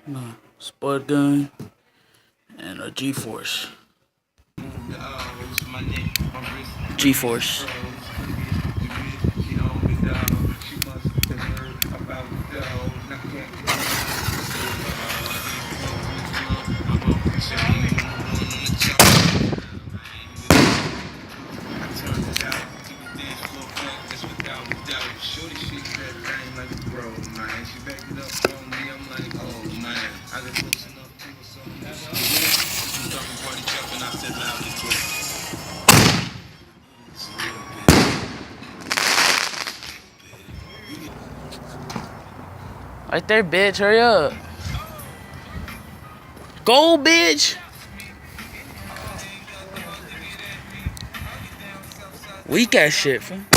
my spud gun, and a G-Force. G-Force. Right there, bitch. Hurry up. Go, bitch. Weak ass shit, fool.